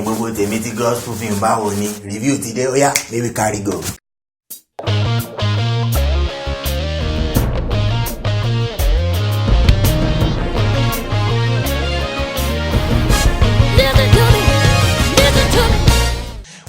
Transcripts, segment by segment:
Gbogbo tèmi tí gospel film báwo ni review ti dé, ó yá, maybe carry go.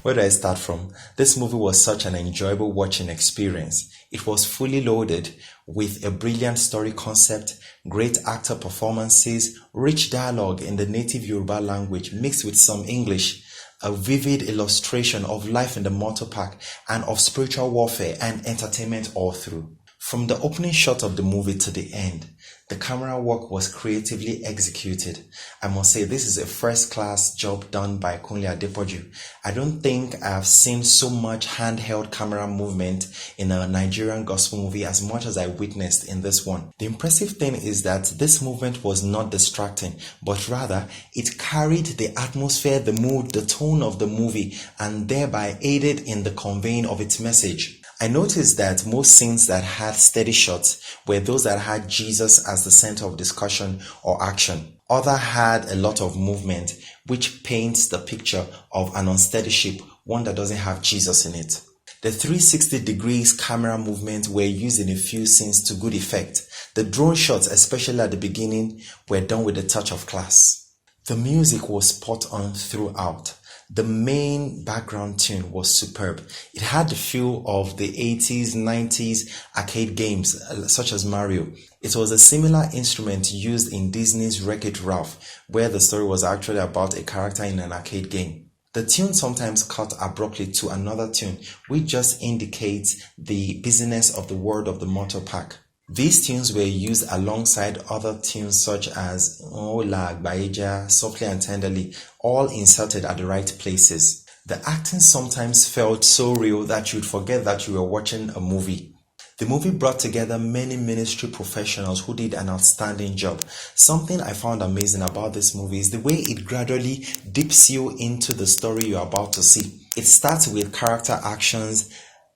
Where do I start from? This movie was such an enjoyable watching experience. It was fully loaded with a brilliant story concept, great actor performances, rich dialogue in the native Yoruba language mixed with some English, a vivid illustration of life in the motor park and of spiritual warfare and entertainment all through. From the opening shot of the movie to the end, the camera work was creatively executed. I must say this is a first-class job done by Kunle Adepoju. I don't think I've seen so much handheld camera movement in a Nigerian gospel movie as much as I witnessed in this one. The impressive thing is that this movement was not distracting, but rather it carried the atmosphere, the mood, the tone of the movie, and thereby aided in the conveying of its message. I noticed that most scenes that had steady shots were those that had Jesus as the center of discussion or action. Others had a lot of movement, which paints the picture of an unsteady ship, one that doesn't have Jesus in it. The 360 degrees camera movement were used in a few scenes to good effect. The drone shots, especially at the beginning, were done with a touch of class. The music was spot on throughout. The main background tune was superb. It had the feel of the 80s, 90s arcade games such as Mario. It was a similar instrument used in Disney's Wreck-It Ralph, where the story was actually about a character in an arcade game. The tune sometimes cut abruptly to another tune, which just indicates the busyness of the world of the motor park. These tunes were used alongside other tunes such as Ola Agbaeja, Softly and Tenderly, all inserted at the right places. The acting sometimes felt so real that you'd forget that you were watching a movie. The movie brought together many ministry professionals who did an outstanding job. Something I found amazing about this movie is the way it gradually dips you into the story you're about to see. It starts with character actions,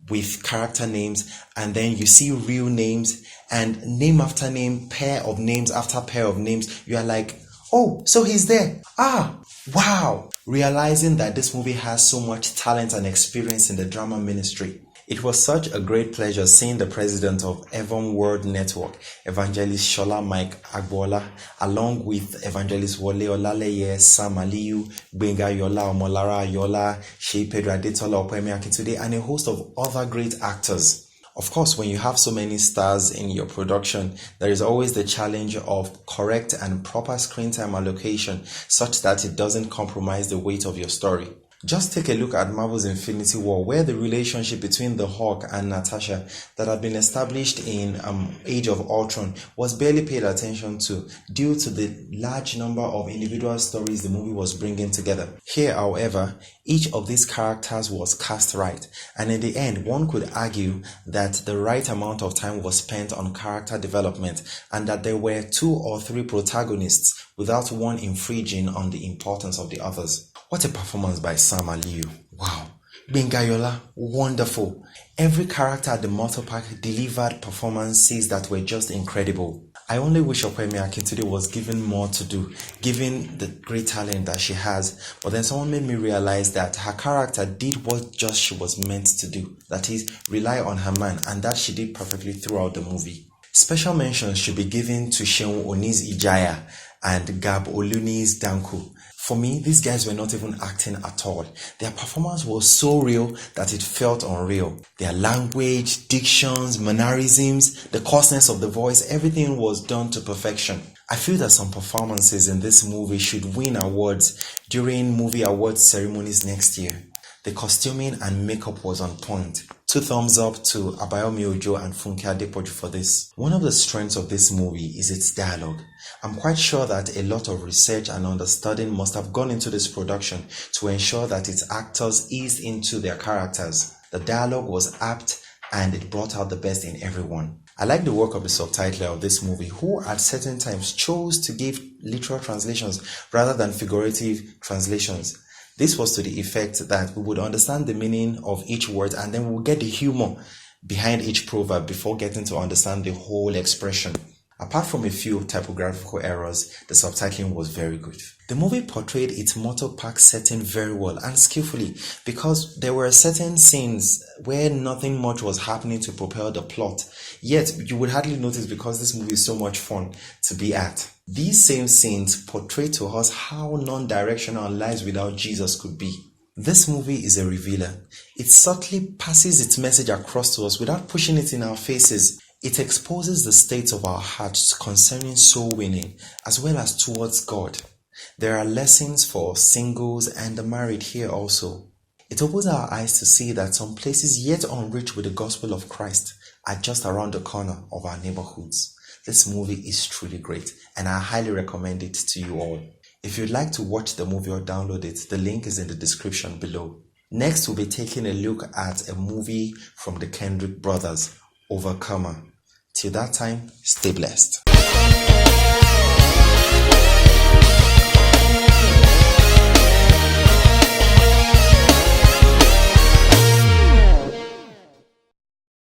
with character names, and then you see real names and name after name, pair of names after pair of names. You are like, oh, so he's there. Wow. Realizing that this movie has so much talent and experience in the drama ministry. It was such a great pleasure seeing the president of Evon World Network, Evangelist Shola Mik-Agboola, along with Evangelist Wole Olaleye, Sam Aliyu, Gbenga Yola, Omolara Yola, Shei Pedro Adetola, Opeyemi Akintunde, and a host of other great actors. Of course, when you have so many stars in your production, there is always the challenge of correct and proper screen time allocation such that it doesn't compromise the weight of your story. Just take a look at Marvel's Infinity War, where the relationship between the Hulk and Natasha that had been established in Age of Ultron was barely paid attention to due to the large number of individual stories the movie was bringing together. Here, however, each of these characters was cast right, and in the end, one could argue that the right amount of time was spent on character development and that there were 2 or 3 protagonists without one infringing on the importance of the others. What a performance by Sam Aliyu. Wow. Gbenga Yola, wonderful. Every character at the motor park delivered performances that were just incredible. I only wish Opeyemi Akintunde was given more to do, given the great talent that she has. But then someone made me realize that her character did what just she was meant to do. That is, rely on her man, and that she did perfectly throughout the movie. Special mentions should be given to Seun Oni's Ijaya and Gab Oluni's Danku. For me, these guys were not even acting at all. Their performance was so real that it felt unreal. Their language, dictions, mannerisms, the coarseness of the voice, everything was done to perfection. I feel that some performances in this movie should win awards during movie awards ceremonies next year. The costuming and makeup was on point. 2 thumbs up to Abayomi Ojo and Funke Adepoju for this. One of the strengths of this movie is its dialogue. I'm quite sure that a lot of research and understanding must have gone into this production to ensure that its actors eased into their characters. The dialogue was apt and it brought out the best in everyone. I like the work of the subtitler of this movie, who at certain times chose to give literal translations rather than figurative translations. This was to the effect that we would understand the meaning of each word and then we would get the humor behind each proverb before getting to understand the whole expression. Apart from a few typographical errors, the subtitling was very good. The movie portrayed its motor park setting very well and skillfully, because there were certain scenes where nothing much was happening to propel the plot, yet you would hardly notice because this movie is so much fun to be at. These same scenes portray to us how non-directional lives without Jesus could be. This movie is a revealer. It subtly passes its message across to us without pushing it in our faces. It exposes the state of our hearts concerning soul winning as well as towards God. There are lessons for singles and the married here also. It opens our eyes to see that some places yet unreached with the gospel of Christ are just around the corner of our neighborhoods. This movie is truly great and I highly recommend it to you all. If you'd like to watch the movie or download it, the link is in the description below. Next, we'll be taking a look at a movie from the Kendrick brothers, Overcomer. Till that time, stay blessed.